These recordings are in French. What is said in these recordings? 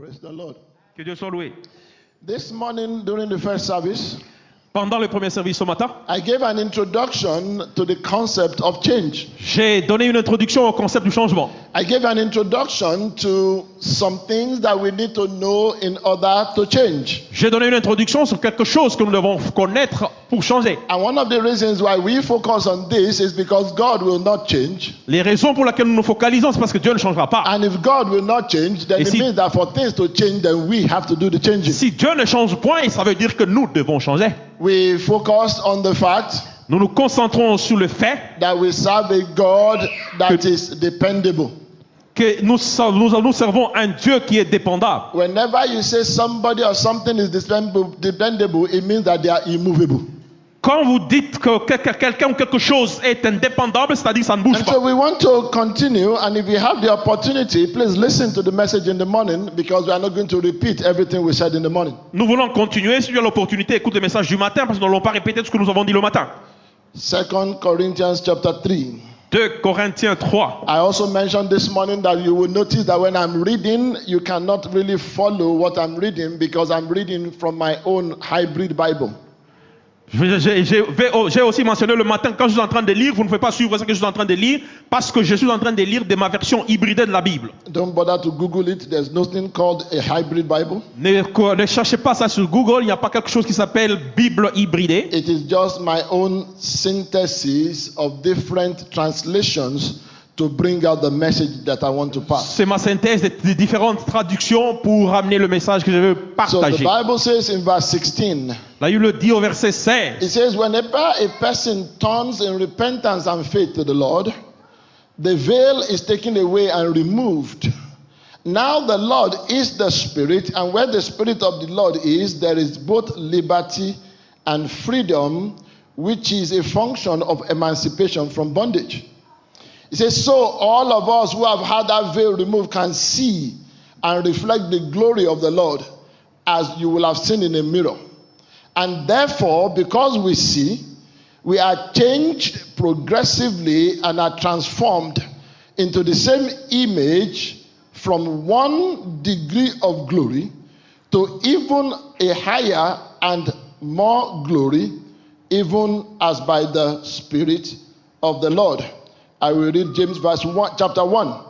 Praise the Lord. Que Dieu soit loué. This morning during the first service, Pendant le premier service ce matin, I gave an introduction to the concept of change. j'ai donné une introduction au concept du changement. I gave an introduction to some things that we need to know in order to change. J'ai donné une introduction sur quelque chose que nous devons connaître pour changer. And one of the reasons why we focus on this is because God will not change. Les raisons pour lesquelles nous nous focalisons, c'est parce que Dieu ne changera pas. And if God will not change, then Et it si- means that for things to change, then we have to do the changing. Si Dieu ne change point, ça veut dire que nous devons changer. We focused on the fact Nous nous concentrons sur le fait that we serve a God that is dependable. que nous servons un Dieu qui est dépendable. Whenever you say somebody or something is dependable, it means that they are immovable. Quand vous dites que quelqu'un ou quelque chose est indépendable, c'est-à-dire que ça ne bouge And pas. so we want to continue, and if you have the opportunity, please listen to the message in the morning, because we are not going to repeat everything we said in the morning. Nous voulons continuer. Si tu as l'opportunité, écoute le message du matin parce que nous n'allons pas répéter tout ce que nous avons dit le matin. 2 Corinthians chapter 3. 2 Corinthiens 3. I also mentioned this morning that you will notice that when I'm reading, you cannot really follow what I'm reading because I'm reading from my own hybrid Bible. J'ai aussi mentionné le matin, quand je suis en train de lire, vous ne pouvez pas suivre ce que je suis en train de lire parce que je suis en train de lire de ma version hybridée de la Bible. Don't bother to Google it. There's nothing called a hybrid Bible. Ne cherchez pas ça sur Google, il n'y a pas quelque chose qui s'appelle Bible hybridée. It is just my own synthesis of different translations to bring out the message that I want to pass. C'est ma synthèse des différentes traductions pour amener le message que je veux So the partager. Bible says in verse 16, Là, il le dit au verset 16. it says, whenever a person turns in repentance and faith to the Lord, the veil is taken away and removed. Now the Lord is the Spirit, and where the Spirit of the Lord is, there is both liberty and freedom, which is a function of emancipation from bondage. It says, so all of us who have had that veil removed can see and reflect the glory of the Lord as you will have seen in a mirror. And therefore, because we see, we are changed progressively and are transformed into the same image from one degree of glory to even a higher and more glory, even as by the Spirit of the Lord. I will read James chapter 1,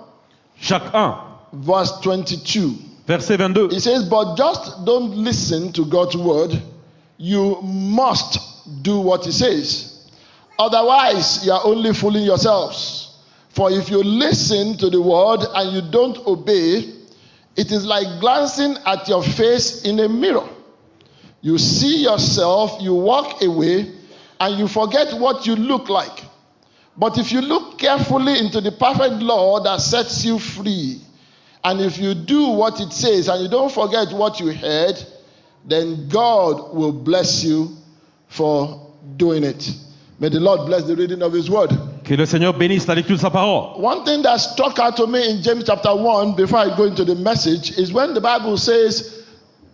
Jacques 1, verse 22. verset 22. It says, but just don't listen to God's word. You must do what he says. Otherwise, you are only fooling yourselves. For if you listen to the word and you don't obey, it is like glancing at your face in a mirror. You see yourself, you walk away, and you forget what you look like. But if you look carefully into the perfect law that sets you free, and if you do what it says and you don't forget what you heard, then God will bless you for doing it. May the Lord bless the reading of his word. Que le Seigneur bénisse la lecture de sa parole. One thing that struck out to me in James chapter 1, before I go into the message, is when the Bible says,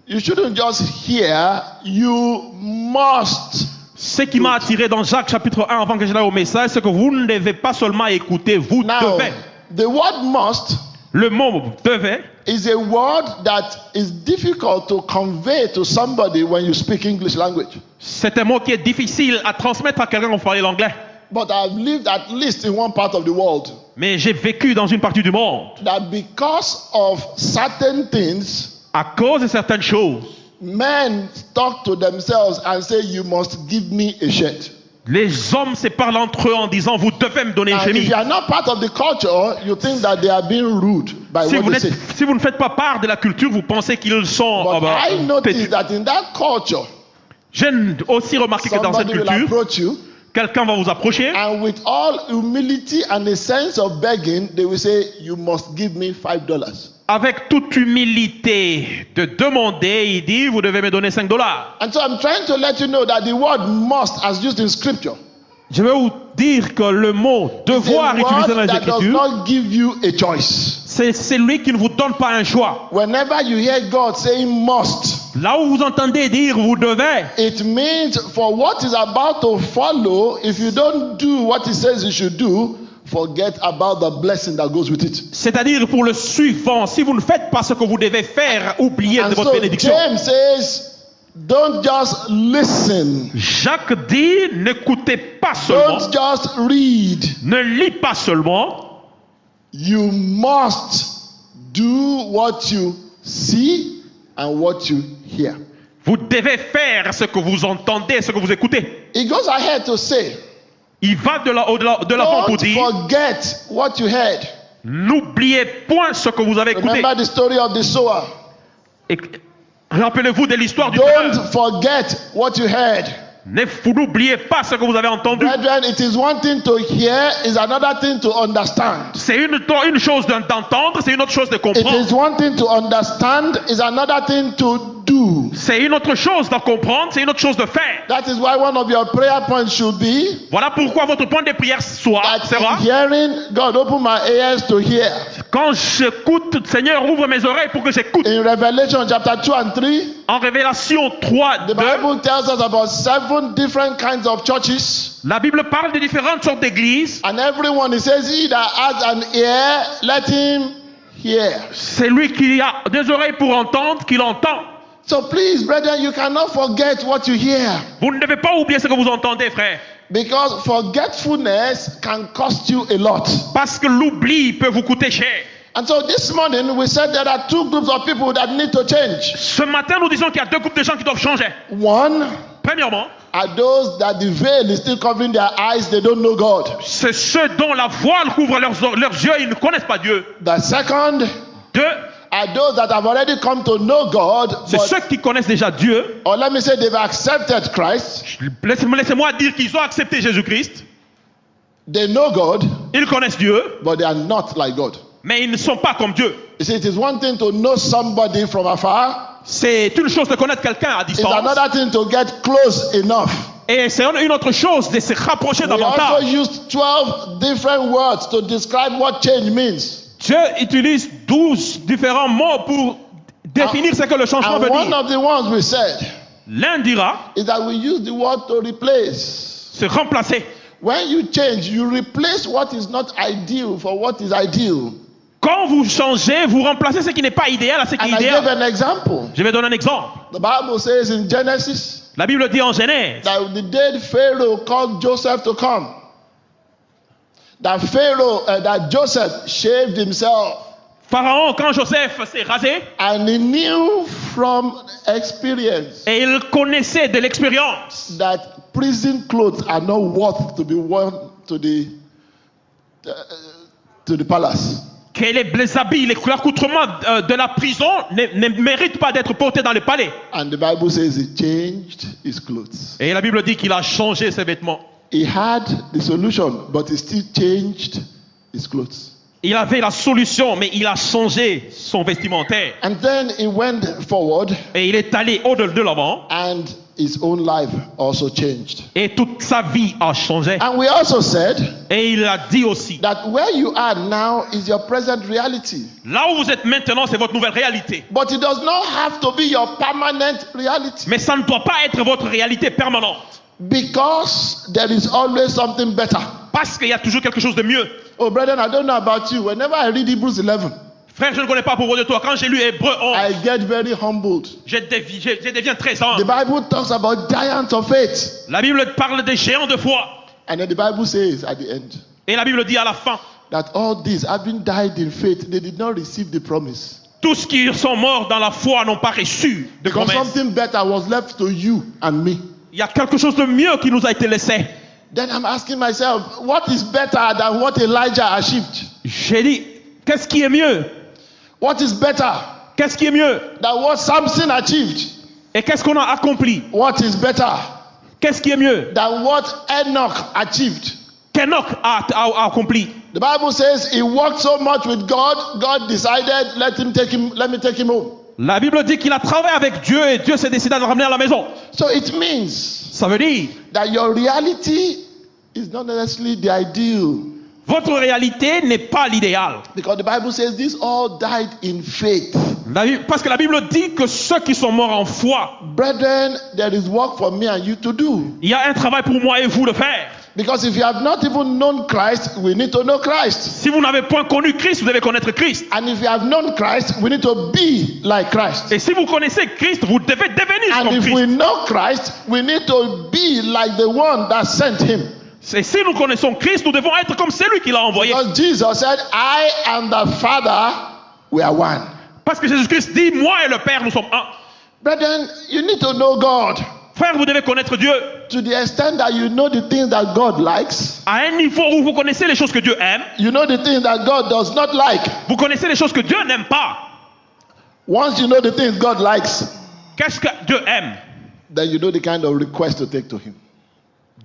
you shouldn't just hear, you must. Ce qui m'a attiré dans Jacques chapitre 1 avant que je l'aille au message, c'est que vous ne devez pas seulement écouter, vous Now, devez. the word must Le mot devez is a word that is difficult to convey to somebody when you speak English language. c'est un mot qui est difficile à transmettre à quelqu'un quand vous parlez l'anglais. But I've lived at least in one part of the world Mais j'ai vécu dans une partie du monde. that because of certain things, À cause de certaines choses, men talk to themselves and say, you must give me a shirt. les hommes se parlent entre eux en disant vous devez me donner une And if chemise. you are not part of the culture, you think that they are being rude by Si what they say. si vous ne faites pas part de la culture, vous pensez qu'ils sont. But I noticed that in that culture, J'ai aussi remarqué que dans cette somebody will culture, approach you, quelqu'un va vous approcher and with all humility and a sense of begging, they will say, you must give me $5. avec toute humilité de demander, il dit vous devez me donner $5. And so I'm trying to let you know that the word must, as used in scripture, Je vais vous dire que le mot is a devoir utilisé dans word les that does Écritures, not give you a choice. c'est celui qui ne vous donne pas un choix. Whenever you hear God saying must, Là où vous entendez dire vous devez, it means for what is about to follow, if you don't do what he says you should do, forget about the blessing that goes with it. C'est-à-dire pour le suivant, si vous ne faites pas ce que vous devez faire, oubliez And de votre so bénédiction. James says, don't just listen. Jacques dit, n'écoutez pas seulement, Don't just read. ne lis pas seulement, You must do what you see and what you hear. vous devez faire ce que vous entendez, ce que vous écoutez. He goes ahead to say, Il va de l'avant pour don't dire, forget what you heard. n'oubliez point ce que vous avez écouté. Remember the story of the sower. Et rappelez-vous de l'histoire du Don't semeur. forget what you heard. Vous n'oubliez pas ce que vous avez entendu. Brethren, it is one thing to hear, is another thing to understand. C'est une chose d'entendre, c'est une autre chose de It comprendre. is one thing to understand, is another thing to do. C'est une autre chose de comprendre, c'est une autre chose de faire. That is why one of your prayer points should be Voilà pourquoi votre point de prière that sera, in hearing, God, open my ears to hear. quand j'écoute, Seigneur, ouvre mes oreilles pour que j'écoute. In Revelation chapter 2 and 3, En Révélation 3, the 2, Bible tells us about 7 different kinds of churches. la Bible parle de différentes sortes d'églises. And everyone, it says, he that has an ear, let him hear. C'est lui qui a des oreilles pour entendre, qu'il entend. So please, brethren, you cannot forget what you hear. Vous ne devez pas oublier ce que vous entendez, frère. Because forgetfulness can cost you a lot. Parce que l'oubli peut vous coûter cher. And so this morning we said there are 2 groups of people that need to change. Ce matin, nous disons qu'il y a 2 groupes de gens qui doivent changer. One Premièrement, are those that the veil is still covering their eyes, they don't know God. c'est ceux dont la voile couvre leurs yeux et ils ne connaissent pas Dieu. The second 2, are those that have already come to know God, c'est ceux qui connaissent déjà Dieu. or let me say they've accepted Christ. Laissez-moi dire qu'ils ont accepté Jésus-Christ. They know God, Ils connaissent Dieu, but they are not like God. mais ils ne sont pas comme Dieu. You see, it is one thing to know somebody from afar. C'est une chose de connaître quelqu'un à It's distance. another thing to get close enough. Et c'est une autre chose de se rapprocher We also davantage. used 12 different words to describe what change means. Dieu utilise 12 différents mots pour définir ce que le changement And veut one dire. of the ones we said L'un dira is that we use the word to replace. se remplacer. When you change, you replace what is not ideal for what is ideal. Quand vous changez, vous remplacez ce qui n'est pas idéal à ce qui And est I gave idéal. an example. Je vais donner un exemple. The Bible says in Genesis La Bible dit en Genèse that the day Pharaoh called Joseph to come, that Joseph shaved himself, Pharaon, quand Joseph s'est rasé, and he knew from experience et il connaissait de l'expérience that prison clothes are not worth to be worn to the palace. que les habits, l'accoutrement de la prison ne méritent pas d'être portés dans le palais. And the Bible says he changed his clothes. Et la Bible dit qu'il a changé ses vêtements. He had the solution, but he still changed his clothes. Il avait la solution, mais il a changé son vestimentaire. And then he went forward, Et il est allé au-delà de l'avant. and his own life also changed. Et toute sa vie a changé. And we also said Et il a dit aussi, that where you are now is your present reality. là où vous êtes maintenant, c'est votre nouvelle réalité. But it does not have to be your permanent reality. Mais ça ne doit pas être votre réalité permanente. Because there is always something better. Parce qu'il y a toujours quelque chose de mieux. Oh, brethren, I don't know about you. Whenever I read Hebrews 11, Frère, je ne connais pas pour vous de toi. Quand j'ai lu Hébreu 11, I get very humbled. je deviens très The humble. Bible talks about giants of faith. La Bible parle des géants de foi. And then the Bible says at the end Et la Bible dit à la fin, that all these, having died in faith, they did not receive the promise. tous qui sont morts dans la foi n'ont pas reçu de Because promesse. something better was left to you and me. Il y a quelque chose de mieux qui nous a été laissé. Then I'm asking myself, what is better than what Elijah achieved? J'ai dit, qu'est-ce qui est mieux? What is better Qu'est-ce qui est mieux? than what Samson achieved? Et qu'est-ce qu'on a accompli? What is better Qu'est-ce qui est mieux? than what Enoch achieved? Qu'Enoch a accompli. The Bible says he worked so much with God, God decided, let me take him home. La Bible dit qu'il a travaillé avec Dieu et Dieu s'est décidé de le ramener à la maison. So it means Ça veut dire, that your reality is not necessarily the ideal. votre réalité n'est pas l'idéal. Because the Bible says these all died in faith. Parce que la Bible dit que ceux qui sont morts en foi, Brethren, there is work for me and you to do. il y a un travail pour moi et vous de faire. Because if you have not even known Christ, we need to know Christ. Si vous n'avez point connu Christ, vous devez connaître Christ. And if you have known Christ, we need to be like Christ. Et si vous connaissez Christ, vous devez devenir And comme if we Christ. know Christ, we need to be like the one that sent him. Et si nous connaissons Christ, nous devons être comme celui qui l'a envoyé. Because Jesus said, I and the Father, we are one. Parce que Jésus-Christ dit, moi et le Père, nous sommes un. Brethren, you need to know God Frère, vous devez connaître Dieu to the extent that you know the things that God likes. à un niveau où vous connaissez les choses que Dieu aime. You know the things that God does not like. Vous connaissez les choses que Dieu n'aime pas. Once you know the things God likes, Qu'est-ce que Dieu aime? then you know the kind of request to take to him.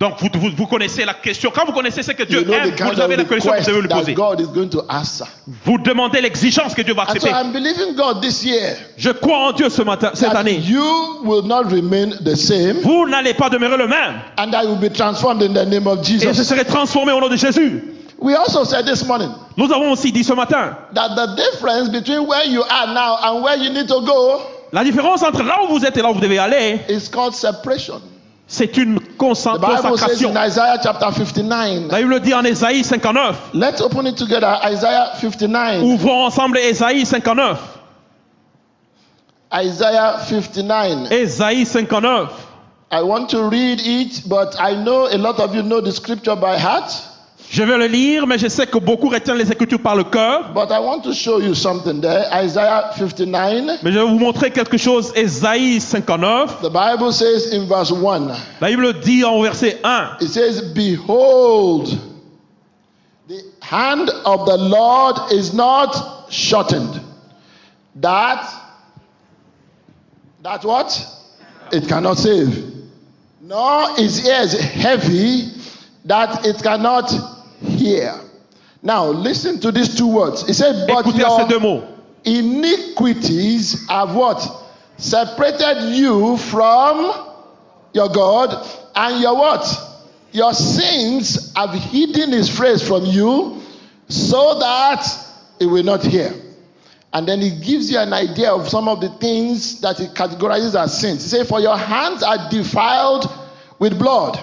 Donc vous connaissez la question. Quand vous connaissez ce que Dieu You know aime, the kind vous avez la of question que vous devez lui request poser. that God is going to answer. Vous demandez l'exigence que Dieu va And so accepter. I'm believing God this year Je crois en Dieu cette that année. you will not remain the same Vous n'allez pas demeurer le même. and that you will be transformed in the name of Et je Jesus. serai transformé au nom de Jésus. We also said this morning Nous avons aussi dit ce matin, that the difference between where you are now and where you need to go la différence entre là où vous êtes et là où vous devez aller, is called separation. c'est une The Bible says consacration. in Isaiah chapter 59. La Bible dit en Ésaïe 59. Let's open it together. Isaiah 59. Ouvrons ensemble Ésaïe 59. Isaiah 59. Ésaïe 59. I want to read it, but I know a lot of you know the scripture by heart. Je vais le lire, mais je sais que beaucoup retiennent les Écritures par le cœur. But I want to show you something there. Isaiah 59. Mais je vais vous montrer quelque chose. Ésaïe 59. The Bible says in verse 1. La Bible dit en verset 1. It says, Behold, the hand of the Lord is not shortened. That what? It cannot save. Nor his ears heavy that it cannot hear. Now listen to these two words. It said, but Écoutez à ces deux your mots. iniquities have what? Separated you from your God, and your what? Your sins have hidden his face from you so that it will not hear. And then he gives you an idea of some of the things that he categorizes as sins. He says, for your hands are defiled with blood,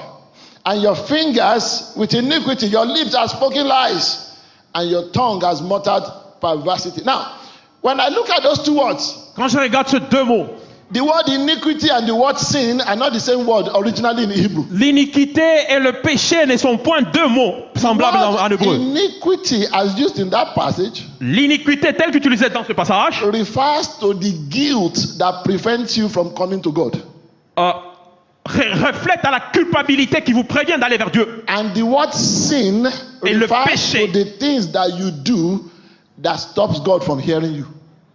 and your fingers with iniquity. Your lips are spoken lies, and your tongue has muttered perversity. Now, when I look at those two words, Quand je regarde ces deux mots, the word iniquity and the word sin are not the same word originally in Hebrew. l'iniquité et le péché ne sont point deux mots semblables en hébreu. Iniquity, as used in that passage, L'iniquité telle qu'utilisée dans ce passage refers to the guilt that prevents you from coming to God. reflète à la culpabilité qui vous prévient d'aller vers Dieu. And the word sin Et le refers péché. to the things that you do that stops God from hearing you.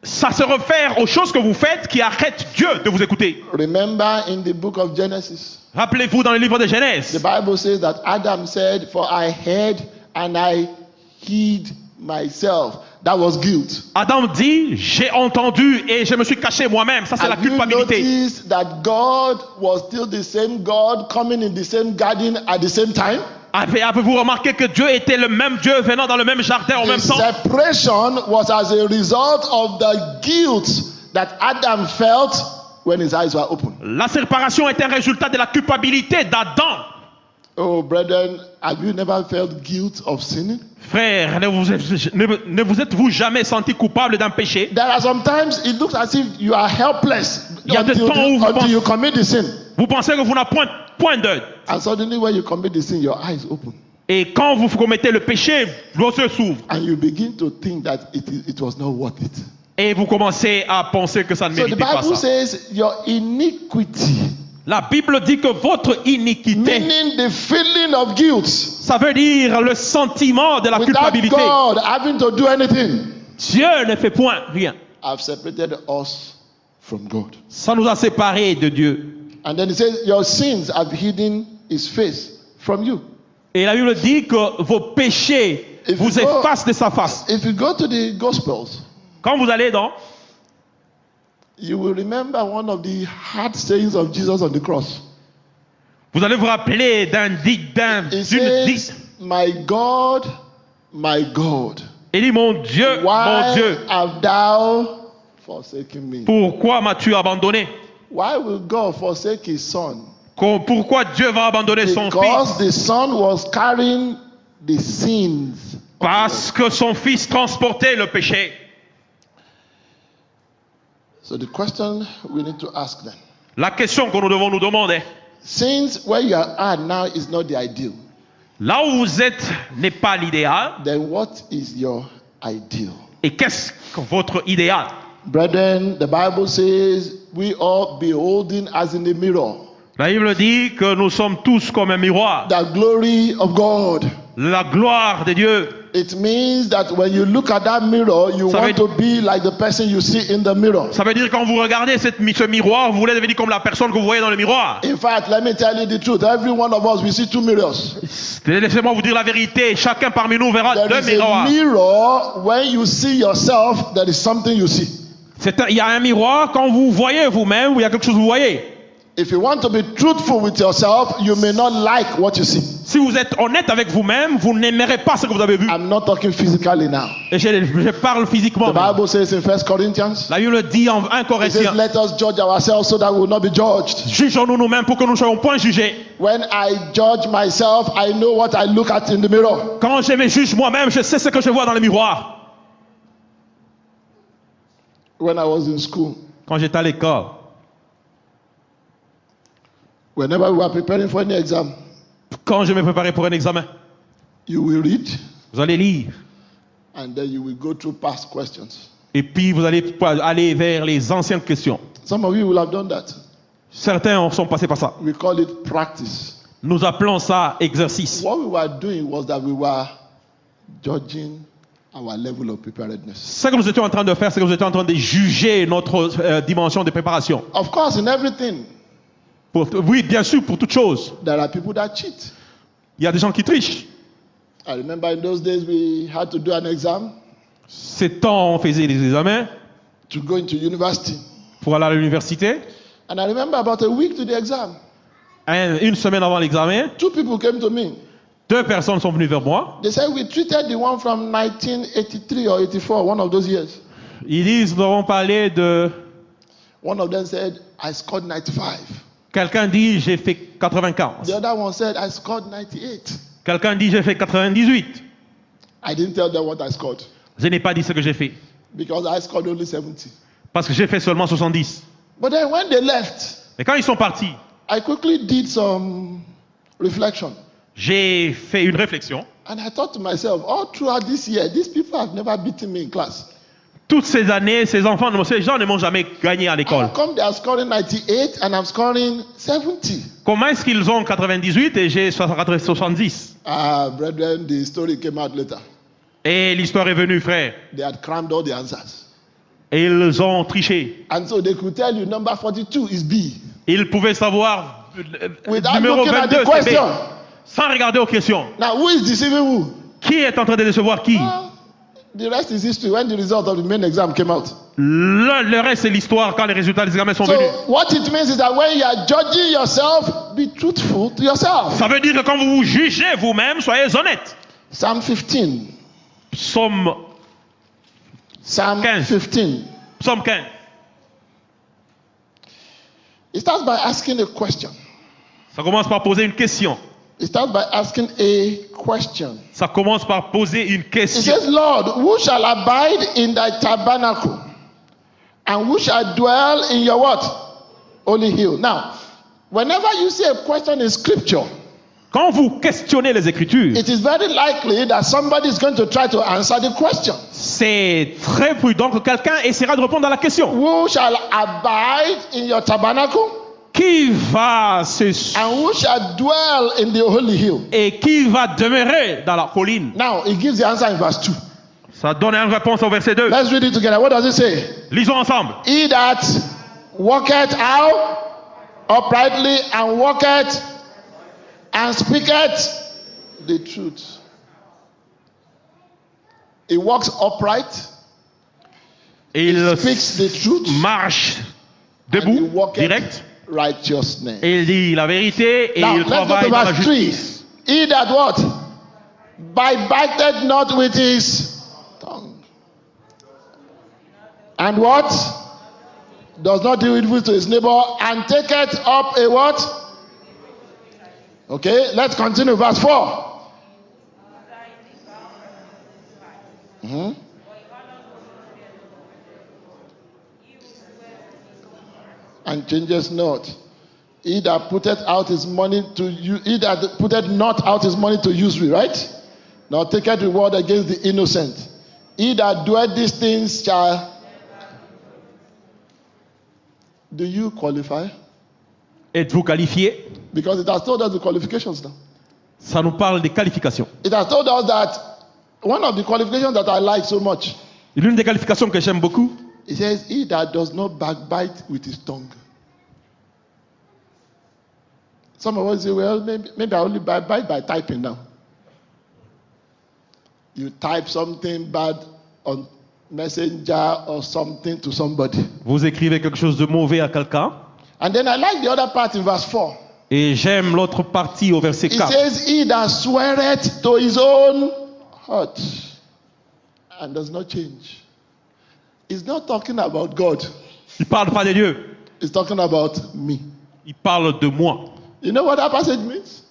Ça se réfère aux choses que vous faites qui arrêtent Dieu de vous écouter. Remember in the book of Genesis, Rappelez-vous dans le livre de the Genèse, Bible says that Adam said, for I heard and I hid myself. That was guilt. Adam dit, j'ai entendu et je me suis caché moi-même. Ça, c'est la Have you culpabilité. noticed that God was still the same God coming in the same garden at the same time? Avez-vous remarqué que Dieu était le même Dieu venant dans le même jardin en The même temps? separation was as a result of the guilt that Adam felt when his eyes were open. La séparation est un résultat de la culpabilité d'Adam. Oh, brethren, have you never felt guilt of sinning? Frère, ne vous êtes-vous jamais senti coupable d'un péché? There are sometimes it looks as if you are helpless Il y a des temps où vous until you commit the sin. Vous pensez que vous n'avez point d'aide. And suddenly when you commit the sin, your eyes open. Et quand vous commettez le péché, vos yeux s'ouvrent. And you begin to think that it was not worth it. Et vous commencez à penser que ça ne So the méritait pas Bible ça. says your iniquity, La Bible dit que votre iniquité, meaning the feeling of guilt, ça veut dire le sentiment de la without culpabilité. God having to do anything, Dieu ne fait point rien. have separated us from God. Ça nous a séparés de Dieu. And then it says your sins have hidden his face from you. Et la Bible dit que vos péchés If vous you go- effacent de sa face. If you go to the Gospels, Quand vous allez dans, you will remember one of the hard sayings of Jesus on the cross. vous allez vous rappeler It d'une says, my God, il dit, mon Dieu, why have thou forsaken me? pourquoi m'as-tu abandonné? Why will God forsake his son Pourquoi Dieu va abandonner son Because fils? the son was carrying the sins. Parce que son fils transportait le péché. So the question we need to ask then, La question que nous devons nous demander, since where you are at now is not the ideal, là où vous êtes n'est pas l'idéal, then what is your ideal? et qu'est-ce que votre idéal? Brethren, the Bible says we all beholding as in a mirror La Bible dit que nous sommes tous comme un miroir. the glory of God. La gloire de Dieu. It means that when you look at that mirror, you Ça want veut- to be like the person you see in the mirror. Ça veut dire quand vous regardez ce miroir, vous voulez devenir comme la personne que vous voyez dans le miroir. In fact, let me tell you the truth. Every one of us, we see two mirrors. Laissez-moi vous dire la vérité. Chacun parmi nous verra There deux is a miroirs. mirror. When you see yourself, there is something you see. Il y a un miroir quand vous voyez vous-même, il y a quelque chose que vous voyez. If you want to be truthful with yourself, you may not like what you see. Si vous êtes honnête avec vous-même, vous n'aimerez pas ce que vous avez vu. I'm not talking physically now. Et je parle physiquement. The Bible says in 1 Corinthians, La Bible dit en 1 it says, Corinthiens, let us judge ourselves so that we will not be judged. jugeons-nous nous-mêmes pour que nous ne soyons point jugés. When I judge myself, I know what I look at in the mirror. Quand je me juge moi-même, je sais ce que je vois dans le miroir. When I was in school, Quand j'étais à l'école, whenever we were preparing for any exam, quand je me préparais pour un examen, you will read vous allez lire. and then you will go through past questions. Et puis vous allez aller vers les anciennes questions. Some of you will have done that. Certains en sont passés par ça. We call it practice. Nous appelons ça exercice. What we were doing was that we were judging our level of preparedness. Ce que nous étions en train de faire, c'est que nous étions en train de juger notre dimension de préparation. Of course, in everything, Oui, bien sûr, pour toute chose. there are people that cheat. Il y a des gens qui trichent. I remember in those days we had to do an exam Ces temps, on faisait des examens to go into university. pour aller à l'université. And I remember about a week to the exam, Une semaine avant l'examen, two people came to me. 2 personnes sont venues vers moi. They said, we treated the one from 1983 or 84, one of those years. Ils disent, nous avons parlé de... One of them said, I scored 95. Quelqu'un dit, j'ai fait 95. The other one said, I scored 98. Quelqu'un dit, j'ai fait 98. I didn't tell them what I scored Je n'ai pas dit ce que j'ai fait. because I scored only 70. Parce que j'ai fait seulement 70. But then when they left, Et quand ils sont partis, I quickly did some reflection. j'ai fait une réflexion. And I thought to myself, all throughout this year, these people have never beaten me in class. Toutes ces années, ces enfants, ces gens ne m'ont jamais gagné à How l'école. come they are scoring 98 and I'm scoring 70? Comment est-ce qu'ils ont 98 et j'ai 70? Ah, brethren, the story came out later. Et l'histoire est venue, frère. They had crammed all the answers. Et ils ont triché. And so they could tell you number 42 is B. Ils pouvaient savoir Without numéro looking at 22, the c'est B. question. Sans regarder aux questions. Now, who is deceiving who? Qui est en train de décevoir qui? The rest is history when the result of the main exam came out. Le reste, c'est l'histoire quand les résultats des examens sont So, venus. what it means is that when you are judging yourself, be truthful to yourself. Ça veut dire que quand vous vous jugez vous-même, soyez honnête. Psalm 15. Psaume Psalm 15. 15. Psaume 15. It starts by asking a question. Ça commence par poser une question. It starts by asking a question. Ça commence par poser une It question. says, Lord, who shall abide in thy tabernacle? And who shall dwell in your what? Holy hill. Now, whenever you see a question in scripture, Quand vous questionnez les Écritures, it is very likely that somebody is going to try to answer the question. c'est très prudent que quelqu'un essaiera de répondre à la question. Who shall abide in your tabernacle? Qui va se And who shall dwell in the holy hill? et qui va demeurer dans la colline? Now, it gives the answer in verse 2. Ça donne une réponse au verset 2. Let's read it together. What does it say? Lisons ensemble. He that walketh out uprightly and walketh and speaketh the truth. He walks upright, Il speaks the truth, marche and he debout, walketh direct. righteousness. Et il dit la vérité et Now, il let's go travaille to dans la verse 3. justice. He that what? Biteth not with his tongue. And what? Does not do evil to his neighbor, and taketh up a what? Okay, let's continue. Verse 4. Mhm. And changes not. He that putteth out his money to you, he that putteth not out his money to usury, right? Now taketh reward against the innocent. He that doeth these things shall. Do you qualify? Êtes-vous qualifié? Because it has told us the qualifications now. Ça nous parle des qualifications. It has told us that one of the qualifications that I like so much. L'une des qualifications que j'aime beaucoup, It says, he that does not backbite with his tongue. Some of us say, well, maybe I only backbite by typing now. You type something bad on Messenger or something to somebody. vous écrivez quelque chose de mauvais à quelqu'un. And then I like the other part in verse 4. Et j'aime l'autre partie au verset It 4. says, he that sweareth to his own heart and does not change. He's not talking about God. Il parle pas de Dieu. He's talking about me. Il parle de moi. You know what that passage means?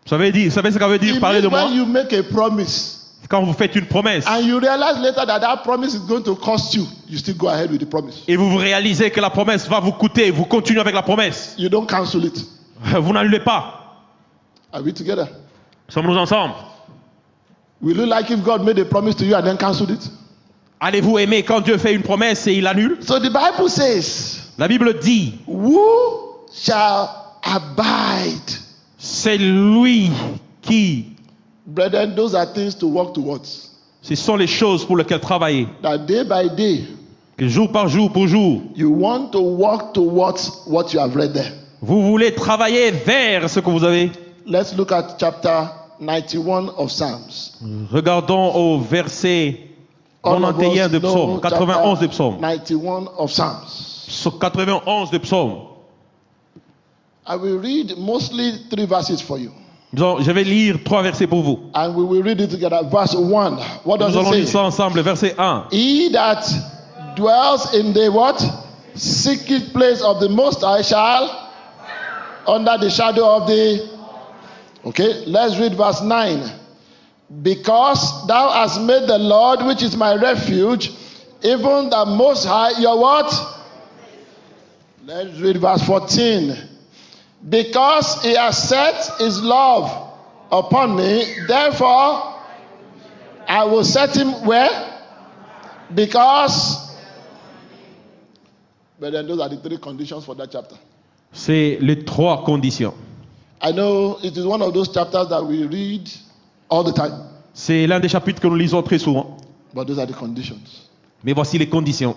Vous savez ce que ça veut dire, It parler de means moi? when you make a promise Quand vous faites une promesse and you realize later that that promise is going to cost you, you still go ahead with the promise. et vous réalisez que la promesse va vous coûter, vous continuez avec la promesse. You don't cancel it. Vous n'annulez pas. Are we together? Sommes-nous ensemble? Will you like if God made a promise to you and then canceled it? Allez-vous aimer quand Dieu fait une promesse et il annule? So the Bible says, La Bible dit, who shall abide? c'est lui qui. Brethren, those are things to work towards. Ce sont les choses pour lesquelles travailler. That day by day, Que jour par jour pour jour, you want to work towards what you have read there. vous voulez travailler vers ce que vous avez. Let's look at chapter 91 of Psalms. Regardons au verset All of 91 us de know psaume, 91 de chapter psaume. 91 of Psalms. 91 de psaume. I will read mostly 3 verses for you. Donc, je vais lire 3 versets pour vous. And we will read it together. Verse 1. What does Nous allons it lire say? ça ensemble. Verset 1. He that dwells in the what? Secret place of the Most High shall under the shadow of the. Okay, let's read verse 9. Because thou hast made the Lord, which is my refuge, even the Most High, your what? Let's read verse 14. Because he has set his love upon me, therefore I will set him where? Because. But then those are the 3 conditions for that chapter. C'est les 3 conditions. I know it is one of those chapters that we read all the time. C'est l'un des chapitres que nous lisons très souvent. But those are the conditions. Mais voici les conditions.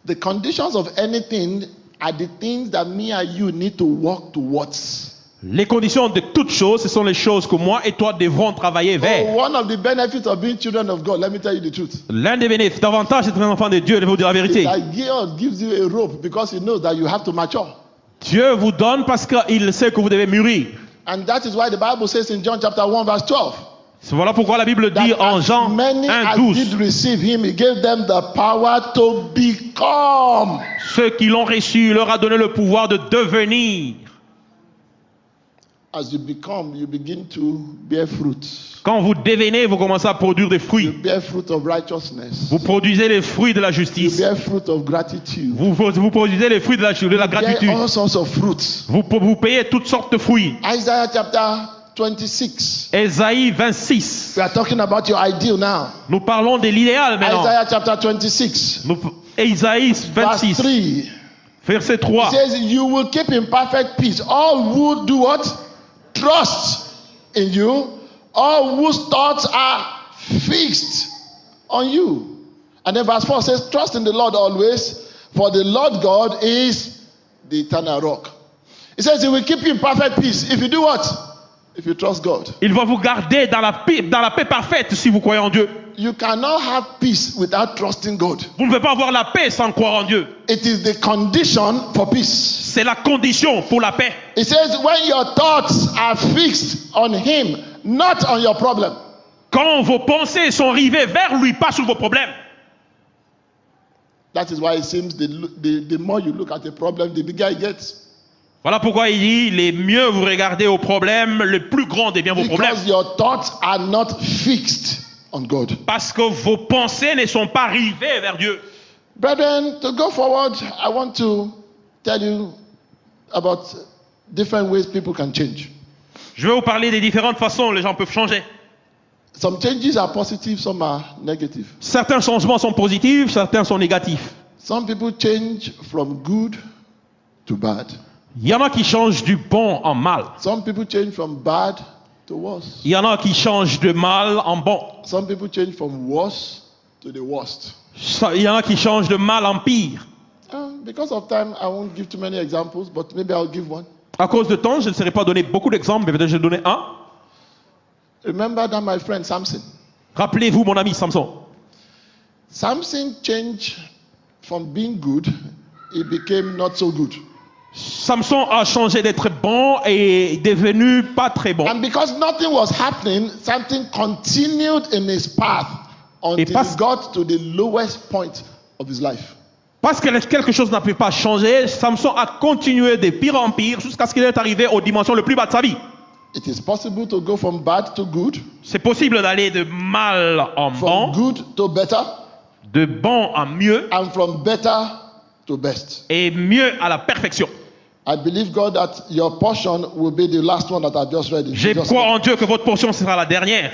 The conditions of anything are the things that me and you need to work towards. Les conditions de toutes choses, ce sont les choses que moi et toi devrons travailler vers. One of the benefits of being children of God, let me tell you the truth. L'un des bénéfices, davantage d'être un enfant de Dieu, je vais vous dire la It's vérité. like God gives you a rope because he knows that you have to mature. Dieu vous donne parce qu'il sait que vous devez mûrir. And that is why the Bible says in John chapter 1 verse 12. Voilà pourquoi la Bible dit That en as Jean many 1, as 12, did receive him, he gave them the power to become. ceux qui l'ont reçu, il leur a donné le pouvoir de devenir. As you become, you begin to bear fruit. Quand vous devenez, vous commencez à produire des You fruits. bear fruit of righteousness. Vous produisez les fruits de la You justice. bear fruit of gratitude. Vous produisez les fruits de la You bear gratitude. all sorts of fruits. Vous payez toutes sortes de fruits. Isaiah chapter 26. Ésaïe 26. We are talking about your ideal now. Nous parlons de l'idéal maintenant. Isaiah chapter 26. Ésaïe Verse 26, 3. verset It 3. says, you will keep in perfect peace all who do what? Trust in you. All whose thoughts are fixed on you. And then verse 4 says, trust in the Lord always, for the Lord God is the eternal rock. It says he will keep you in perfect peace. If you do what? If you trust God. Il va vous garder dans la paix parfaite si vous croyez en Dieu. You cannot have peace without trusting God. Vous ne pouvez pas avoir la paix sans croire en Dieu. It is the condition for peace. C'est la condition pour la paix. It says when your thoughts are fixed on him, not on your problem. Quand vos pensées sont rivées vers lui, pas sur vos problèmes. That is why it seems the more you look at a problem, the bigger it gets. Voilà pourquoi il dit, il est mieux vous regardez au problème, le plus grand devient vos problèmes. Because your thoughts are not fixed on God. Parce que vos pensées ne sont pas rivées vers Dieu. Brethren, to go forward, I want to tell you about different ways people can change. Je vais vous parler des différentes façons les gens peuvent changer. Some changes are positive, some are negative. Certains changements sont positifs, certains sont négatifs. Some people change from good to bad. Il y en a qui changent du bon en mal. Some people change from bad to worse. Il y en a qui changent de mal en bon. Some people change from worse to the worst. Il y en a qui changent de mal en pire. Because of time, I won't give too many examples, but maybe I'll give one. À cause de temps, je ne saurais pas donner beaucoup d'exemples, mais peut-être je vais donner un. Remember that my friend Samson. Rappelez-vous mon ami Samson. Samson changed from being good, he became not so good. Samson a changé d'être bon et est devenu pas très bon. And because nothing was happening, something continued in his path until he got to the lowest point of his life. Parce que quelque chose n'a pu pas changer, Samson a continué de pire en pire jusqu'à ce qu'il est arrivé aux dimensions les plus bas de sa vie. It is possible to go from bad to good. C'est possible d'aller de mal en from bon, good to better, de bon en mieux, and from better to best. Et mieux à la perfection. I believe God that your portion will be the last one that I just read. Je crois en Dieu que votre portion sera la dernière.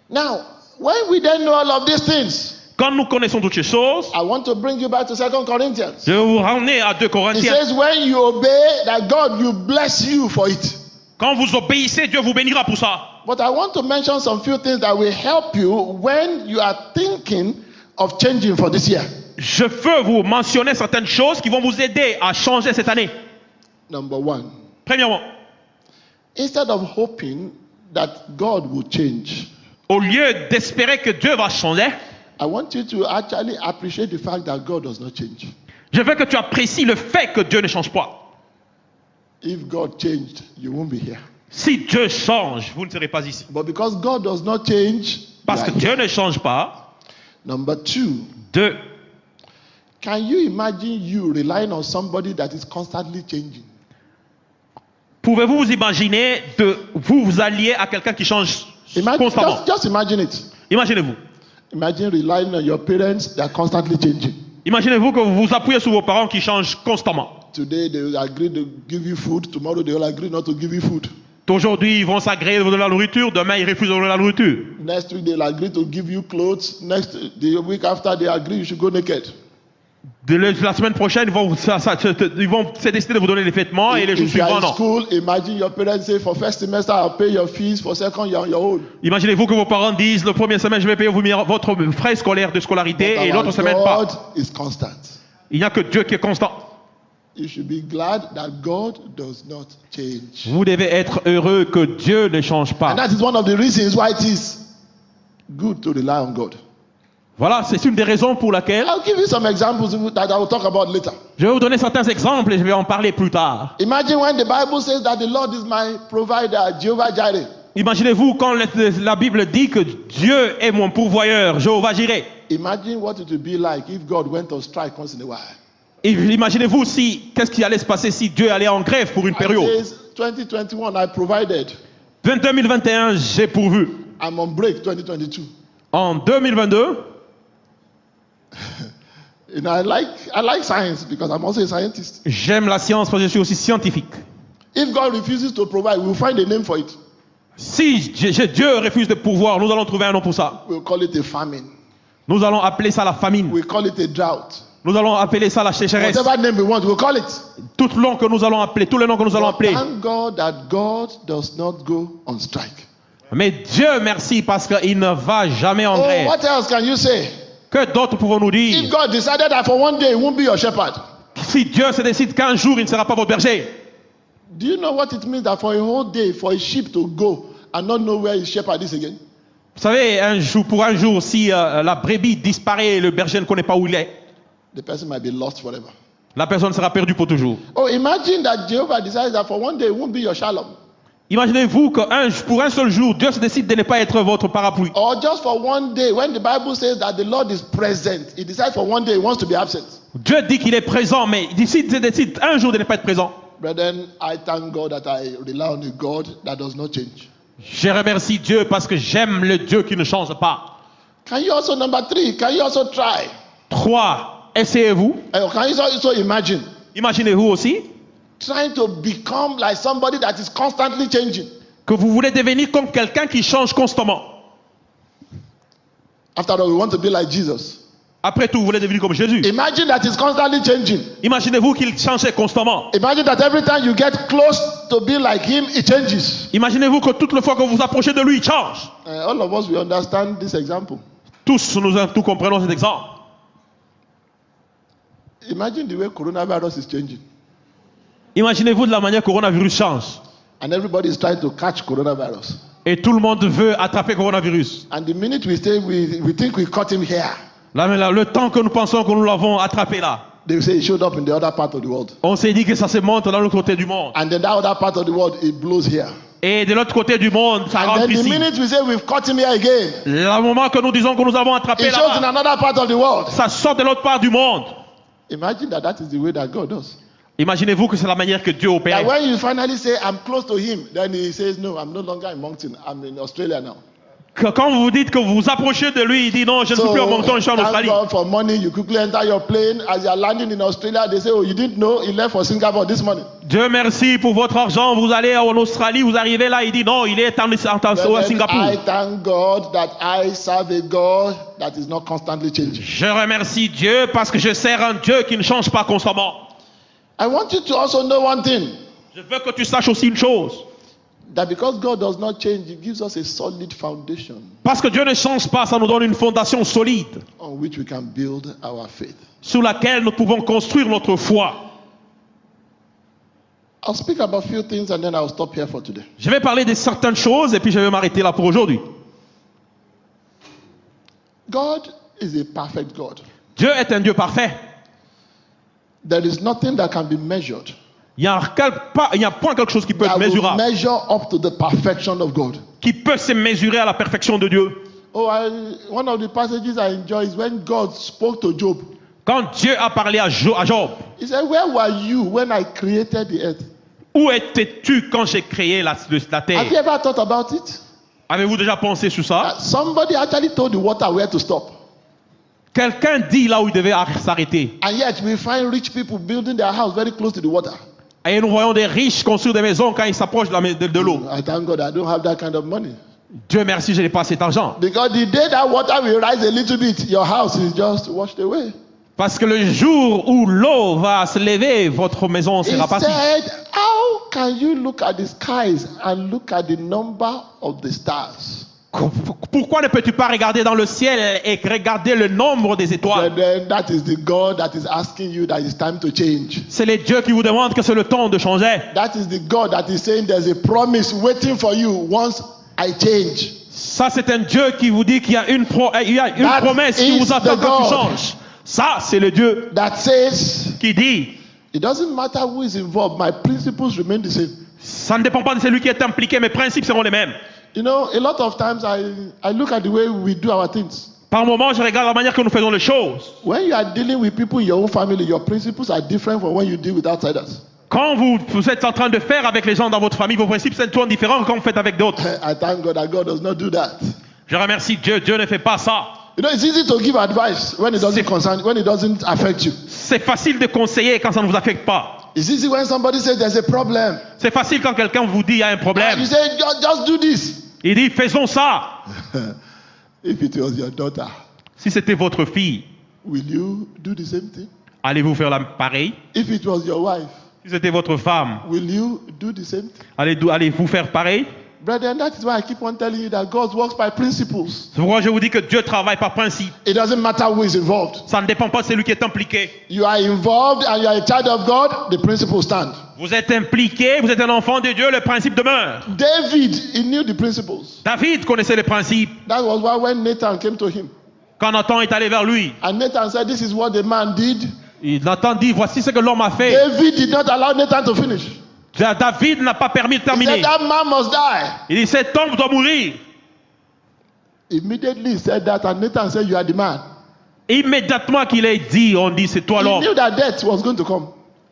Now, when we then know all of these things, quand nous connaissons toutes ces choses, I want to bring you back to 2 Corinthians. Je vais vous ramener à 2 Corinthiens. It says when you obey that God will bless you for it. Quand vous obéissez, Dieu vous bénira pour ça. But I want to mention some few things that will help you when you are thinking of changing for this year. Je veux vous mentionner certaines choses qui vont vous aider à changer cette année. Number one. Premièrement, instead of hoping that God will change, au lieu d'espérer que Dieu va changer, I want you to actually appreciate the fact that God does not change. Je veux que tu apprécies le fait que Dieu ne change pas. If God changed, you won't be here. Si Dieu change, vous ne serez pas ici. But because God does not change, parce que Dieu ne change pas. Number two. Deux. Can you imagine you relying on somebody that is constantly changing? Pouvez-vous vous imaginer de vous allier à quelqu'un qui change constamment? Just imagine it. Imaginez-vous. Imagine relying on your parents that are constantly changing. Imaginez-vous que vous vous appuyez sur vos parents qui changent constamment. Today they will agree to give you food. Tomorrow they will agree not to give you food. Aujourd'hui, ils vont s'agréer de vous donner la nourriture. Demain, ils refusent de vous donner la nourriture. Next week they will agree to give you clothes. The week after they agree you should go naked. La semaine prochaine, ils vont se décider de vous donner les vêtements et les jours suivants, non. School, imagine your parents say for first semester I'll pay your fees, for second you're on your own. Imaginez-vous que vos parents disent le premier semestre je vais payer votre frais scolaire de scolarité et l'autre semaine pas. God is constant. Il n'y a que Dieu qui est constant. You should be glad that God does not change. Vous devez être heureux que Dieu ne change pas. And that is one of the reasons why it is good to rely on God. Voilà, c'est une des raisons pour laquelle I'll give you some examples that I will talk about later. Je vais vous donner certains exemples et je vais en parler plus tard. Imagine when the Bible says that the Lord is my provider, Jehovah Jireh. Imaginez-vous quand la Bible dit que Dieu est mon pourvoyeur, Jéhovah Jireh. Imagine what it would be like if God went on strike once in a while. Et imaginez-vous qu'est-ce qui allait se passer si Dieu allait en grève pour une période. 2021 I provided. 2021 j'ai pourvu. I'm on break 2022. En 2022. You know, I like science because I'm also a scientist. J'aime la science parce que je suis aussi scientifique. If God refuses to provide, we'll find a name for it. Si Dieu refuse de pourvoir, nous allons trouver un nom pour ça. We'll call it a famine. Nous allons appeler ça la famine. We'll call it a drought. Nous allons appeler ça la sécheresse. Whatever name we want, we'll call it. Tous les noms que nous allons appeler. Thank God that God does not go on strike. Mais Dieu merci parce qu'il ne va jamais en grève. What else can you say? Que d'autres pouvons-nous dire? If God decided that for one day he won't be your shepherd. Si Dieu se décide qu'un jour il ne sera pas votre berger. Do you know what it means that for a whole day for a sheep to go and not know where his shepherd is again? Vous savez, pour un jour, si la brebis disparaît et le berger ne connaît pas où il est, the person might be lost forever. La personne sera perdue pour toujours. Oh, imagine that Jehovah decides that for one day he won't be your shalom. Imaginez-vous que pour un seul jour, Dieu se décide de ne pas être votre parapluie. Or just for one day, when the Bible says that the Lord is present, he decides for one day he wants to be absent. Dieu dit qu'il est présent, mais il décide un jour de ne pas être présent. Brethren, I thank God that I rely on a God that does not change. Je remercie Dieu parce que j'aime le Dieu qui ne change pas. Can you also, number 3, can you also try? 3. Essayez-vous. Can you also imagine Imaginez-vous aussi trying to become like somebody that is constantly changing? que vous voulez devenir comme quelqu'un qui change constamment. After all, we want to be like Jesus. Après tout, vous voulez devenir comme Jésus. Imagine that he's constantly changing. Imaginez-vous qu'il changeait constamment. Imagine that every time you get close to be like him, it changes. Imaginez-vous que toute la fois que vous vous approchez de lui, il change. All of us, we understand this example. Tous, nous comprenons cet exemple. Imagine the way coronavirus is changing. Imaginez-vous de la manière que le coronavirus change. And everybody is trying to catch coronavirus. Et tout le monde veut attraper le coronavirus. And the minute we say we think we caught him here, Là, le temps que nous pensons que nous l'avons attrapé là, they say he showed up in the other part of the world. on s'est dit que ça se monte dans l'autre côté du monde. And then that other part of the world, it blows here. Et de l'autre côté du monde, ça And rentre then the ici. minute we say we've caught him here again, Le moment que nous disons que nous avons attrapé it shows in là, another part of the world. ça sort de l'autre part du monde. Imagine that is the way that God does. Imaginez-vous que c'est la manière que Dieu That opère. when you finally say, I'm close to him, then he says, no, I'm no longer in Moncton, I'm in Australia now. Que quand vous dites que vous vous approchez de lui, il dit non, je ne suis plus à Moncton, je suis en thank Australie. God for money, you quickly enter your plane. As you are landing in Australia, they say, oh, you didn't know he left for Singapore this morning. Dieu merci pour votre argent, vous allez en Australie, vous arrivez là, il dit non, il est à Singapour. I thank God that I serve a God that is not constantly changing. Je remercie Dieu parce que je sers un Dieu qui ne change pas constamment. I want you to also know one thing, Je veux que tu saches aussi une chose. that because God does not change, he gives us a solid foundation Parce que Dieu ne change pas, ça nous donne une fondation solide on which we can build our faith. sur laquelle nous pouvons construire notre foi. I'll speak about a few things and then I'll stop here for today. Je vais parler de certaines choses et puis je vais m'arrêter là pour aujourd'hui. God is a perfect God. Dieu est un Dieu parfait. There is nothing that can be measured Il n'y a point quelque chose qui peut être that will mesurable, measure up to the perfection of God. qui peut se mesurer à la perfection de Dieu. One of the passages I enjoy is when God spoke to Job. Quand Dieu a parlé à Job, He said, where were you when I created the earth? où étais-tu quand j'ai créé la Have you terre? ever thought about it? Avez-vous déjà pensé sur ça? Somebody actually told the water where to stop. Quelqu'un dit là où il devait s'arrêter. And yet we find rich people building their house very close to the water. Et nous voyons des riches construire des maisons quand ils s'approchent de l'eau. I thank God I don't have that kind of money. Dieu merci, je n'ai pas cet argent. Because the day that water will rise a little bit, your house is just washed away. Parce que le jour où l'eau va se lever, votre maison He sera partie. said, how can you look at the skies and look at the number of the stars? Pourquoi ne peux-tu pas regarder dans le ciel et regarder le nombre des étoiles? Then that is the God that is asking you that it's time to change. C'est le Dieu qui vous demande que c'est le temps de changer. That is the God that is saying there's a promise waiting for you once I change. Ça, c'est un Dieu qui vous dit qu'il y a une That promesse qui is vous attend the quand tu God. changes. Ça, c'est le Dieu That says, qui dit, it doesn't matter who is involved, my principles remain the same. ça ne dépend pas de celui qui est impliqué, mes principes seront les mêmes. You know, a lot of times I look at the way we do our things. Par moment, je regarde la manière que nous faisons les choses. When you are dealing with people in your own family, your principles are different from when you deal with outsiders. Quand vous êtes en train de faire avec les gens dans votre famille, vos principes sont toujours différents quand vous faites avec d'autres. I thank God that God does not do that. Je remercie Dieu, Dieu ne fait pas ça. You know, it's easy to give advice when it doesn't affect you. C'est facile de conseiller quand ça ne vous affecte pas. It's easy when somebody says there's a problem. C'est facile quand quelqu'un vous dit il y a un And problème. you say, just do this. Il dit faisons ça. If it was your daughter, Si c'était votre fille, will you do the same thing? allez-vous faire la pareille? If it was your wife, Si c'était votre femme, will you do the same thing? allez-vous faire pareil? Brethren, that is why I keep on telling you that God works by principles. C'est pourquoi je vous dis que Dieu travaille par principe. It doesn't matter who is involved. Ça ne dépend pas de celui qui est impliqué. You are involved and you are a child of God, the principles stand. Vous êtes impliqué, vous êtes un enfant de Dieu, le principe demeure. David, he knew the principles. David connaissait les principes. That was why when Nathan came to him, Quand Nathan est allé vers lui, and Nathan said, this is what the man did, Nathan dit voici ce que l'homme a fait. David did not allow Nathan to finish. David n'a pas permis de He terminer. said, that man must die. Il dit cet homme doit mourir. Immediately he said that, and Nathan said, you are the man. Immédiatement qu'il ait dit, on dit c'est toi He l'homme. knew that death was going to come.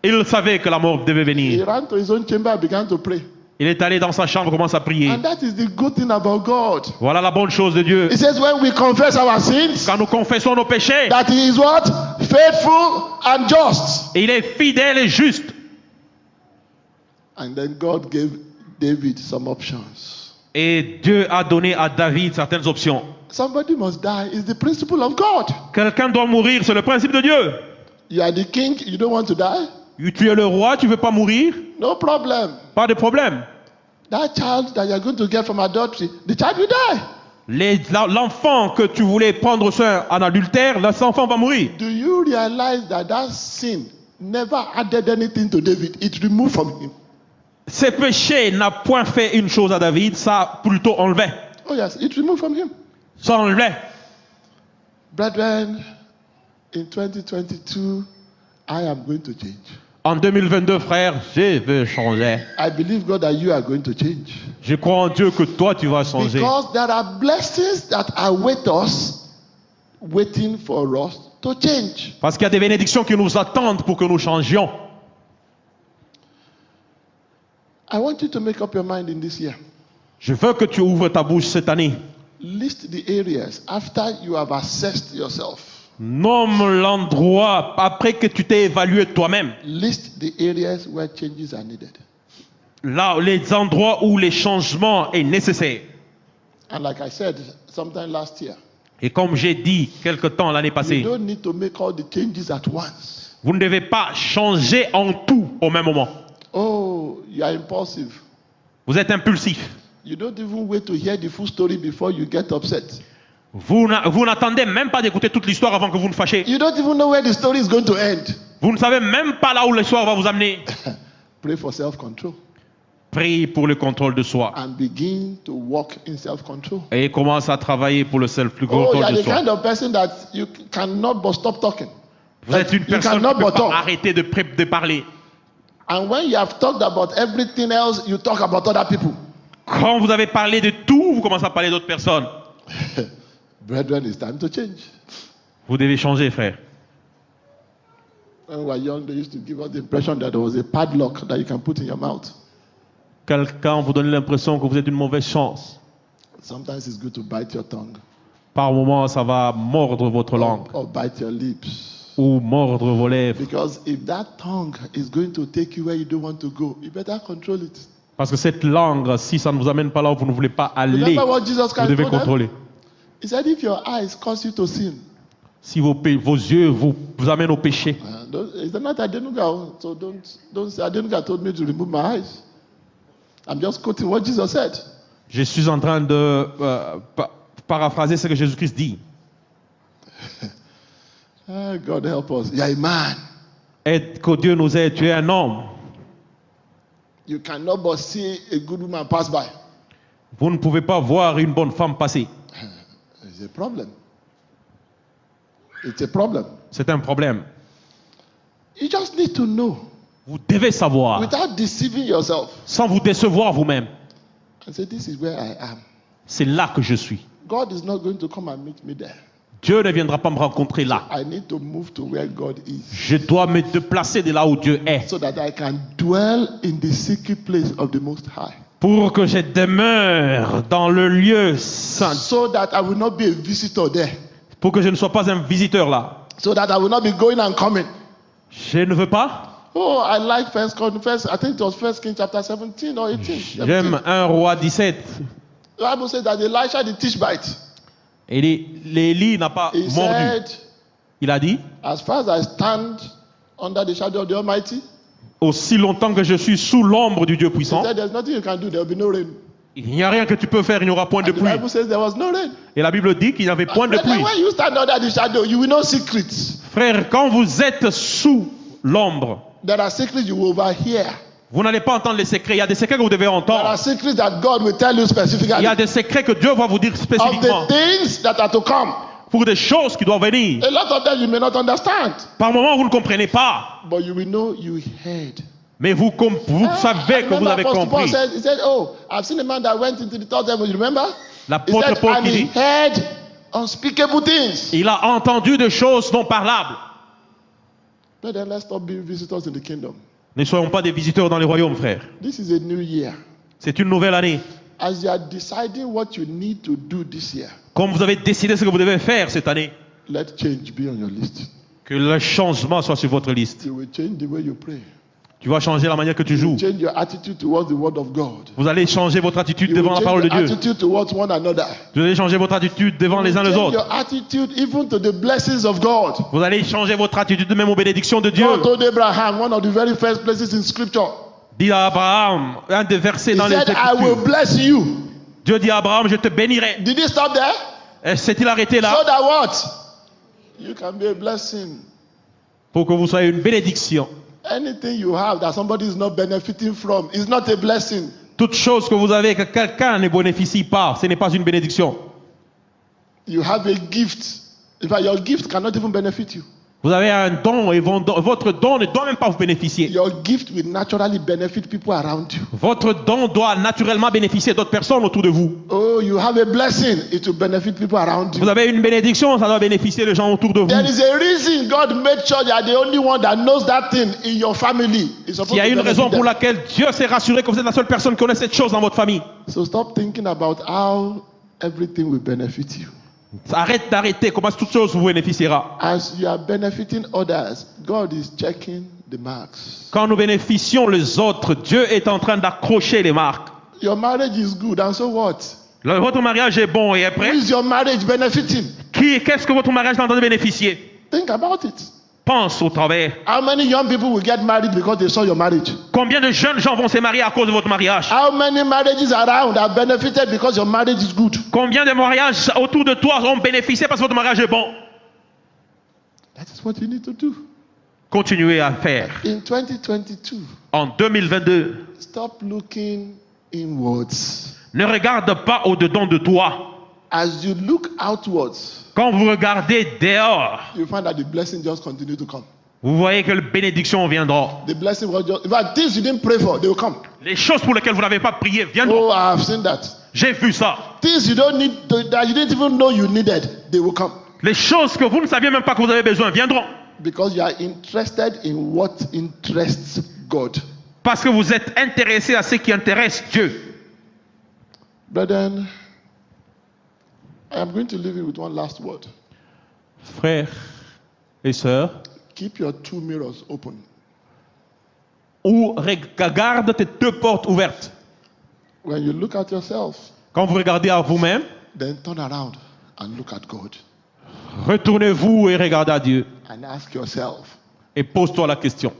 Il savait que la mort devait He venir. ran to his own chamber and began to pray. Il est allé dans sa chambre, commence à prier. And that is the good thing about God. Voilà la bonne chose de Dieu. He says when we confess our sins, Quand nous confessons nos péchés, that he is what? Faithful and just. il est fidèle et juste. And then God gave David some options. Et Dieu a donné à David certaines options. Somebody must die. It's the principle of God. Quelqu'un doit mourir, c'est le principe de Dieu. You are the king, you don't want to die? Tu es le roi, tu veux pas mourir? No problem. Pas de problème. That child that you are going to get from adultery, the child will die. L'enfant que tu voulais prendre soin en adultère, cet enfant va mourir. Do you realize that that sin never added anything to David? It removed from him. Ces péchés n'a point fait une chose à David, ça a plutôt enlevé. Oh yes, it removed from him. Ça enlevait. Brethren, in 2022, I am going to change. En 2022, frère, je veux changer. I believe God that you are going to change. Je crois en Dieu que toi, tu vas changer. Because there are blessings that await us, waiting for us to change. Parce qu'il y a des bénédictions qui nous attendent pour que nous changions. I want you to make up your mind in this year. Je veux que tu ouvres ta bouche cette année. List the areas after you have assessed yourself. Nomme l'endroit après que tu t'es évalué toi-même. List the areas where changes are needed. Là, les endroits où les changements est nécessaire. And like I said sometime last year, Et comme j'ai dit quelque temps l'année you passée, don't need to make all the changes at once. vous ne devez pas changer en tout au même moment. Oh, you are impulsive. Vous êtes impulsif. You don't even wait to hear the full story before you get upset. Vous n'attendez même pas d'écouter toute l'histoire avant que vous ne fâchiez. You don't even know where the story is going to end. Vous ne savez même pas là où l'histoire va vous amener. Pray for self-control Prie pour le contrôle de soi. and begin to walk in self-control. Et commence à travailler pour le Oh, you contrôle are de the soi. kind of person that you cannot but stop talking. Vous êtes une You personne qui cannot ne peut but pas talk. arrêter de parler. And when you have talked about everything else, you talk about other people. Quand vous avez parlé de tout, vous commencez à parler d'autres personnes. Brethren, it's time to change. Vous devez changer, frère. When we were young, they used to give us the impression that there was a padlock that you can put in your mouth. Quelqu'un vous donne l'impression que vous êtes une mauvaise chance. Sometimes it's good to bite your tongue Par moments, ça va mordre votre langue or bite your lips. ou mordre vos lèvres. Because if that tongue is going to take you where you don't want to go, you better control it. Parce que cette langue, si ça ne vous amène pas là où vous ne voulez pas aller, Remember what Jesus vous Christ devez told them? contrôler. He said, if your eyes cause you to sin, Si vos yeux vous amènent au péché, it's not Adenuga, so don't say Adenuga told me to remove my eyes. I'm just quoting what Jesus said. je suis en train de paraphraser ce que Jésus-Christ dit. God help us. You're a man. Et que Dieu nous aide, tu es un homme. You cannot but see a good woman pass by. Vous ne pouvez pas voir une bonne femme passer. It's a problem. It's a problem. C'est un problème. You just need to know Vous devez savoir, without deceiving yourself sans vous décevoir vous-même. and say, this is where I am. C'est là que je suis. God is not going to come and meet me there. Dieu ne viendra pas me rencontrer là. I need to move to where God is Je dois me déplacer de là où Dieu est so that I can dwell in the secret place of the Most High. pour que je demeure dans le lieu saint, So that I will not be a visitor there. pour que je ne sois pas un visiteur là. So that I will not be going and coming. Je ne veux pas. Oh, I like first, I think it was 1 Kings chapter 17 or 18. J'aime 1 Roi 17. The Bible says that Elisha the Tishbite, Et Élie n'a pas he mordu. said, Il a dit, as far as I stand under the shadow of the Almighty, aussi longtemps que je suis sous l'ombre du Dieu he puissant, said, there's nothing you can do, there will be no rain. il n'y a rien que tu peux faire, il n'y aura point de And the pluie. Bible says there was no rain. Et la Bible dit qu'il n'y avait point de But then pluie. when you stand under the shadow, you will know secrets. Frère, quand vous êtes sous l'ombre, There are secrets you will overhear. vous n'allez pas entendre les secrets. Il y a des secrets que vous devez There entendre. are secrets that God will tell you specifically Il y a des secrets que Dieu va vous dire of spécifiquement the things that are to come. pour des choses qui doivent venir. A lot of them you may not understand, Par moments, vous ne comprenez pas, but you will know you heard. mais vous savez que vous Remember avez Apostle Paul compris. said, he said, oh, I've seen a man that went into the third heaven. You remember? He L'apôtre said, Paul and qui he dit, heard unspeakable things. il a entendu des choses non parlables. Then let's stop being visitors in the kingdom. Ne soyons pas des visiteurs dans les royaumes, frères. This is a new year. C'est une nouvelle année. As you are deciding what you need to do this year, Comme vous avez décidé ce que vous devez faire cette année, let change be on your list. que le changement soit sur votre liste. You will change the way you pray. Tu vas changer la manière que tu joues. Change your attitude towards the word of God. Vous allez changer votre attitude You devant will la parole change de your Dieu. attitude towards one another. Vous allez changer votre attitude devant les uns les Change autres. your attitude even to the blessings of God. Vous allez changer votre attitude même aux bénédictions de Dieu. God told Abraham, one of the very first places in scripture. Dit à Abraham, un des versets He dans les said, I will Écritures. bless you. Dieu dit à Abraham, je te bénirai. Did he stop there? Et s'est-il arrêté là So that what? You can be a blessing. pour que vous soyez une bénédiction? Anything you have that somebody is not benefiting from is not a blessing. Toute chose que vous avez que quelqu'un ne bénéficie pas, ce n'est pas une bénédiction. You have a gift. In fact, your gift cannot even benefit you. Vous avez un don et votre don ne doit même pas vous bénéficier. Your gift will naturally benefit people around you. Votre don doit naturellement bénéficier d'autres personnes autour de vous. Oh, you have a blessing. It will benefit people around Vous you. avez une bénédiction, ça doit bénéficier les gens autour de vous. There is a reason God made sure you are the only one that knows that thing in your family. It's supposed Il y a to une benefit raison pour them. laquelle Dieu s'est rassuré que vous êtes la seule personne qui connaît cette chose dans votre famille. So stop thinking about how everything will benefit you. Arrête d'arrêter, comment toute chose vous bénéficiera. As you are benefiting others, God is checking the marks. Quand nous bénéficions les autres, Dieu est en train d'accrocher les marques. Your marriage is good, and so what? Votre mariage est bon et est Who prêt. is your marriage benefiting? Qu'est-ce que votre mariage est en train de bénéficier? Think about it. Pense au travers. How many young people will get married because they saw your marriage? Combien de jeunes gens vont se marier à cause de votre mariage? How many marriages around are benefited because your marriage is good? Combien de mariages autour de toi ont bénéficié parce que votre mariage est bon? That is what you need to do. Continuez à faire. In 2022, En 2022, stop looking inwards. ne regarde pas au-dedans de toi. As you look outwards, Quand vous regardez dehors, you find that the blessing just continue to come. vous voyez que les bénédictions viendront. The blessing will just, in fact, things you didn't pray for, they will come. Les choses pour lesquelles vous n'avez pas prié viendront. Oh, I have seen that. J'ai vu ça. Things you don't need, that you didn't even know you needed, they will come. Les choses que vous ne saviez même pas que vous avez besoin viendront. Because you are interested in what interests God. Parce que vous êtes intéressé à ce qui intéresse Dieu. Brethren, I am going to leave you with one last word. Frères et sœurs, Keep your two mirrors open. garde tes deux portes ouvertes. When you look at yourself, Quand vous regardez à vous-même, then turn around and look at God. retournez-vous et regardez à Dieu. And ask yourself, Et pose-toi la question.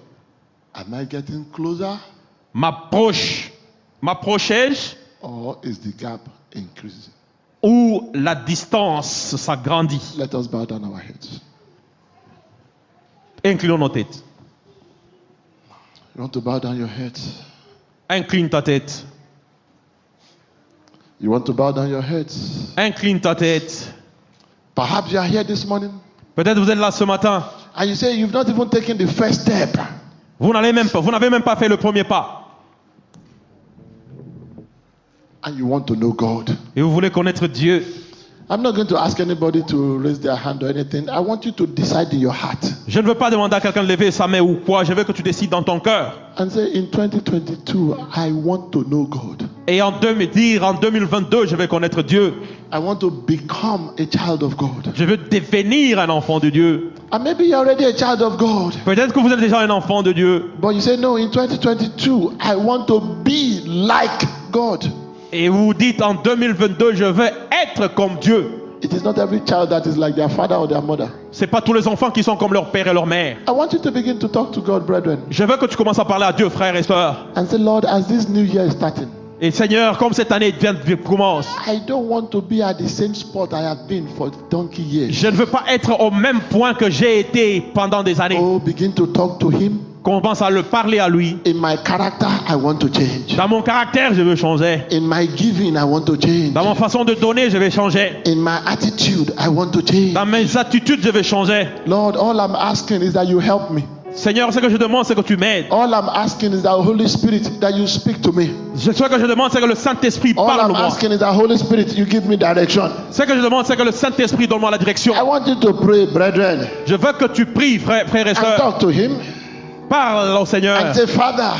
am I getting closer M'approche-je or is the gap increasing? ou la distance s'agrandit? Let us bow down our heads. Inclinons nos têtes. You want to bow down your heads? Incline ta tête. You want to bow down your heads? Incline ta tête. Perhaps you are here this morning Peut-être vous êtes là ce matin. and you say you've not even taken the first step. Vous n'avez même pas fait le premier pas. And you want to know God. Et vous voulez connaître Dieu. I'm not going to ask anybody to raise their hand or anything. I want you to decide in your heart Je ne veux pas demander à quelqu'un de lever sa main ou quoi. Je veux que tu décides dans ton cœur. and say, in 2022, I want to know God. Et en 2022, je vais connaître Dieu. I want to become a child of God. Je veux devenir un enfant de Dieu. And maybe you're already a child of God. Peut-être que vous êtes déjà un enfant de Dieu. But you say, no, in 2022, I want to be like God. Et vous dites en 2022, je veux être comme Dieu. It is not every child that is like their father or their mother. C'est pas tous les enfants qui sont comme leur père et leur mère. I want you to begin to talk to God, brethren, Je veux que tu commences à parler à Dieu, frères et sœurs. and say, Lord, as this new year is starting, Et Seigneur, comme cette année commence, I don't want to be at the same spot I have been for donkey years. je ne veux pas être au même point que j'ai été pendant des années. Oh, begin to talk to Him. Commence à le parler à lui. In my character, I want to change. Dans mon caractère, je veux changer. In my giving, I want to change. Dans ma façon de donner, je vais changer. In my attitude, I want to change. Dans mes attitudes, je vais changer. Lord, all I'm asking is that you help me. Seigneur, ce que je demande, c'est que tu m'aides. All I'm asking is that Holy Spirit that you speak to me. Ce que je demande, c'est que le Saint-Esprit All parle de I'm moi. asking is that Holy Spirit you give me direction. Ce que je demande, c'est que le Saint-Esprit donne-moi la direction. I want you to pray, brethren, Je veux que tu pries, frères et and sœurs. talk to him Parle au Seigneur. and say, Father,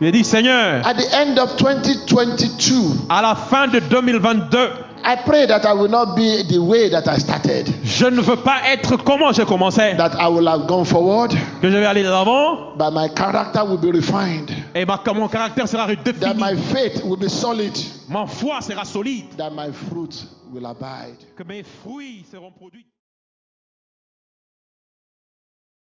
Il dit, Seigneur, at the end of 2022, à la fin de 2022, I pray that I will not be the way that I started, je ne veux pas être comment j'ai commencé. that I will have gone forward, Que je vais aller de l'avant but my character will be refined, et mon caractère sera that redéfini. my faith will be solid, Mon foi sera solide. that my fruit will abide. Que mes fruits seront produits.